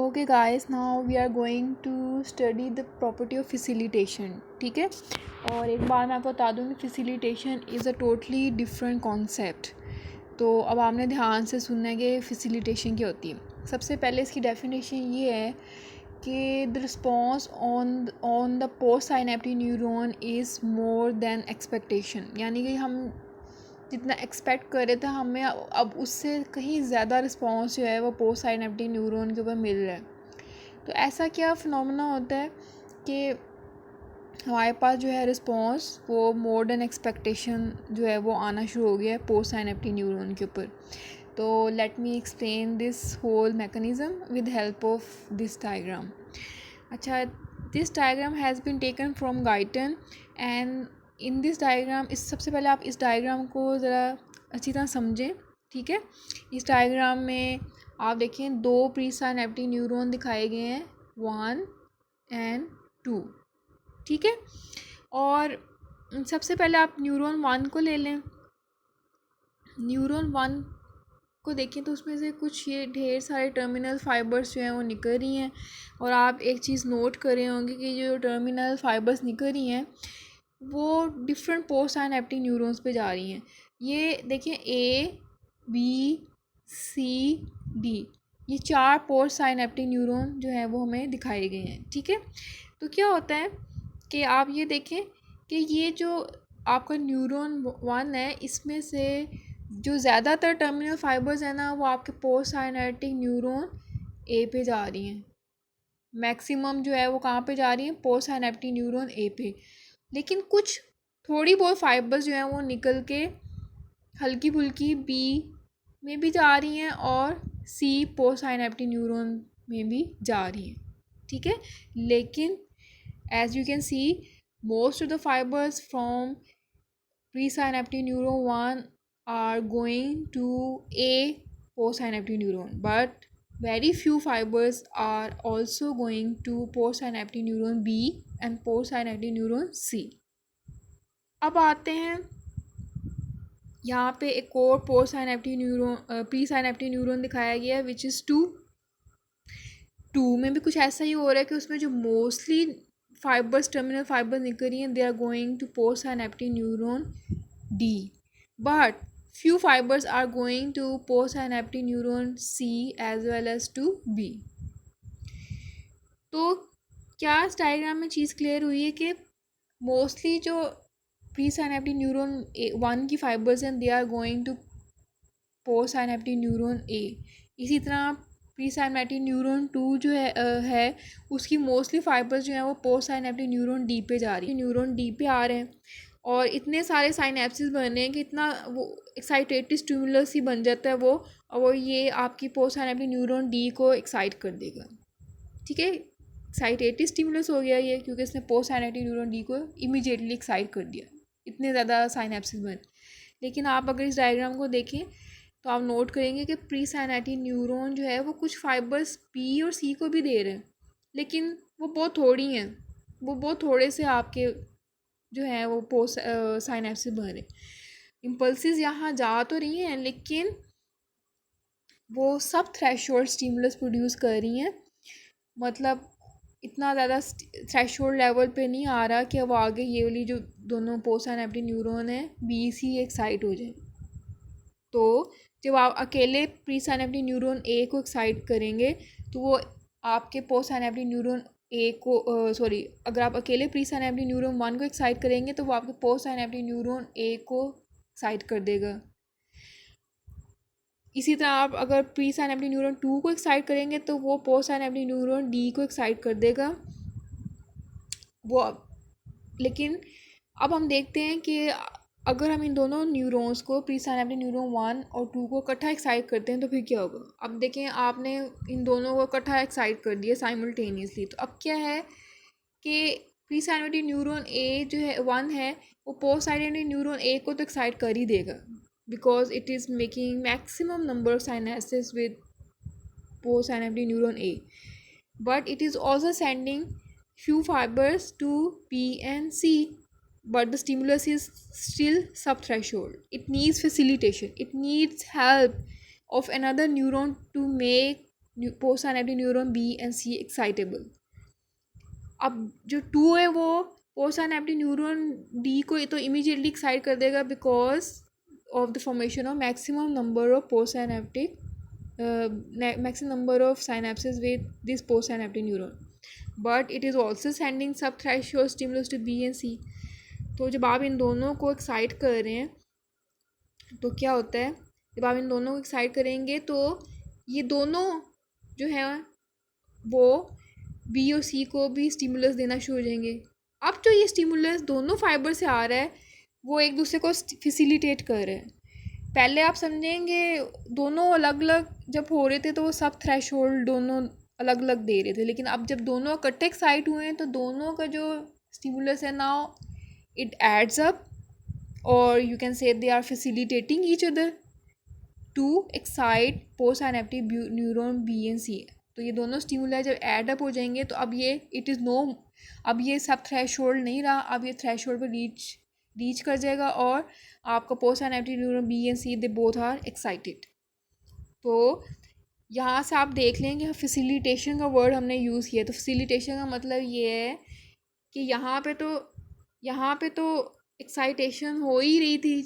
Okay guys, now we are going to study the property of facilitation. ठीक है. और एक बार मैं आपको बता दूँ कि facilitation is a totally different concept. तो अब आपने ध्यान से सुनना है कि फैसिलिटेशन क्या होती है. सबसे पहले इसकी डेफिनेशन ये है कि the response on the post synaptic neuron is more than expectation. यानी कि हम जितना एक्सपेक्ट कर रहे थे हमें अब उससे कहीं ज़्यादा रिस्पॉन्स जो है वो पोस्ट साइनेप्टिक न्यूरॉन के ऊपर मिल रहा है. तो ऐसा क्या फिनोमेना होता है कि हमारे पास जो है रिस्पॉन्स वो मोर देन एक्सपेक्टेशन जो है वो आना शुरू हो गया है पोस्ट साइनेप्टिक न्यूरॉन के ऊपर. तो let me explain this whole mechanism with help of this diagram. अच्छा, this diagram has been taken from Guyton and in this diagram सबसे पहले आप इस डायग्राम को ज़रा अच्छी तरह समझें. ठीक है. इस डायग्राम में आप देखें दो प्री साइनेप्टिक न्यूरॉन दिखाए गए हैं, 1 एंड 2. ठीक है. और सबसे पहले आप न्यूरॉन 1 को ले लें. न्यूरॉन 1 को देखें तो उसमें से कुछ ये ढेर सारे टर्मिनल फाइबर्स जो हैं वो निकल रही हैं. और आप एक चीज़ नोट कर रहे होंगे कि जो टर्मिनल फाइबर्स निकल रही हैं वो डिफरेंट पोस्ट साइनेप्टिक न्यूरॉन्स पे जा रही हैं. ये देखिए A, B, C, D, ये 4 पोस्ट साइनेप्टिक न्यूरॉन जो है वो हमें दिखाए गए हैं. ठीक है. तो क्या होता है कि आप ये देखें कि ये जो आपका न्यूरॉन 1 है इसमें से जो ज़्यादातर टर्मिनल फाइबर्स हैं ना वो आपके पोस्ट साइनेप्टिक न्यूरॉन A पे जा रही हैं. मैक्सिमम जो है वो कहाँ पे जा रही हैं, पोस्ट साइनेप्टिक न्यूरॉन A पे. लेकिन कुछ थोड़ी बहुत फाइबर्स जो हैं वो निकल के हल्की फुल्की B में भी जा रही हैं और C पोस्ट साइनेप्टिक न्यूरॉन में भी जा रही हैं. ठीक है. लेकिन as you can see most of the fibres from pre synaptic neuron 1 are going to A post synaptic neuron, but very few fibers are also going to post synaptic neuron B and post synaptic neuron C. अब आते हैं यहाँ पे एक और post synaptic neuron pre synaptic neuron दिखाया गया है विच इज़ 2 में भी कुछ ऐसा ही हो रहा है कि उसमें जो मोस्टली फाइबर्स टर्मिनल फाइबर्स निकल रही हैं they are going to post synaptic neuron D, but few fibers are going to postsynaptic neuron C as well as to B. तो क्या इस डायग्राम में चीज़ क्लियर हुई है कि मोस्टली जो प्री साइनेप्टिक न्यूरॉन 1 की फाइबर्स हैं they are going to post synaptic neuron A. इसी तरह प्री साइनेप्टिक न्यूरॉन 2 जो है उसकी मोस्टली फाइबर्स जो हैं वो पोस्ट साइनेप्टिक न्यूरॉन D पे जा रही है. न्यूरॉन D पे आ रहे हैं और इतने सारे साइनेप्सिस बन रहे हैं कि इतना वो एक्साइटेटिव स्टिमुलस ही बन जाता है वो, और वो ये आपकी पोस्ट साइनेप्टिक न्यूरॉन D को एक्साइट कर देगा. ठीक है. एक्साइटेटिव स्टिमुलस हो गया ये क्योंकि इसने पोस्ट साइनेप्टिक न्यूरॉन D को इमीडिएटली एक्साइट कर दिया, इतने ज़्यादा साइनेप्सिस बन. लेकिन आप अगर इस डायग्राम को देखें तो आप नोट करेंगे कि प्री साइनेप्टिक न्यूरॉन जो है वो कुछ फाइबर्स B और C को भी दे रहे हैं, लेकिन वो बहुत थोड़ी हैं, वो बहुत थोड़े से आपके जो है वो पोस्ट साइनेप्सिस बन रहे. इम्पल्सिस यहाँ जा तो रही हैं लेकिन वो सब थ्रेशोल्ड स्टिमुलस प्रोड्यूस कर रही हैं. मतलब इतना ज़्यादा थ्रेशोल्ड लेवल पे नहीं आ रहा कि वो आगे ये वाली जो दोनों पोस्ट साइनेप्टिक न्यूरॉन है BC एक्साइट हो जाए. तो जब आप अकेले प्री साइनेप्टिक न्यूरॉन A को एक्साइट करेंगे तो वो आपके पोस्ट साइनेप्टिक न्यूरॉन A को अगर आप अकेले प्री साइनेप्टिक न्यूरॉन 1 को एक्साइट करेंगे तो वो आपके पोस्ट साइनेप्टिक न्यूरॉन A को एक्साइट कर देगा. इसी तरह आप अगर प्री साइनेप्टिक न्यूरॉन 2 को एक्साइट करेंगे तो वो पोस्ट साइनेप्टिक न्यूरॉन D को एक्साइट कर देगा वो. लेकिन अब हम देखते हैं कि अगर हम इन दोनों न्यूरॉन्स को प्री साइनेप्टिक न्यूरॉन 1 और 2 को इकट्ठा एक्साइट करते हैं तो फिर क्या होगा. अब देखें आपने इन दोनों को इकट्ठा एक्साइट कर दिया साइमल्टेनियसली. तो अब क्या है कि प्री साइनेप्टिक न्यूरॉन A जो है 1 है वो पोस्ट साइनेप्टिक न्यूरॉन A को तो एक्साइट कर ही देगा because it is making maximum number of synapses with postsynaptic neuron A, but it is also sending few fibers to B and C, but the stimulus is still subthreshold. It needs facilitation, it needs help of another neuron to make post synaptic neuron B and C excitable. अब जो 2 है वो post synaptic neuron D को तो immediately excite कर देगा because of the formation of maximum number of post synaptic maximum number of synapses with this postsynaptic neuron, but it is also sending subthreshold stimulus to B and C। तो जब आप इन दोनों को excite कर रहे हैं तो क्या होता है, जब आप इन दोनों को एक्साइट करेंगे तो ये दोनों जो है वो बी और सी को भी स्टिमुलस देना शुरू हो जाएंगे। अब जो ये स्टिमुलस दोनों फाइबर से आ रहा है वो एक दूसरे को फैसिलिटेट कर रहे हैं। पहले आप समझेंगे दोनों अलग अलग जब हो रहे थे तो वो सब थ्रेशोल्ड दोनों अलग अलग दे रहे थे, लेकिन अब जब दोनों इकट्ठे एक्साइट हुए हैं तो दोनों का जो स्टिमुलस है नाउ इट एड्स अप और you can say they are facilitating each other to excite post synaptic neuron B and C. तो ये दोनों स्टिमुलाई जब एड अप हो जाएंगे तो अब ये इट इज़ नो, अब ये सब थ्रेशोल्ड नहीं रहा, अब ये थ्रेशोल्ड पर रीच कर जाएगा और आपका post synaptic neuron B and C they both are excited. तो यहाँ से आप देख लेंगे फैसिलिटेशन का वर्ड हमने यूज़ किया। तो फैसिलिटेशन का मतलब ये है कि यहाँ पे तो एक्साइटेशन हो ही रही थी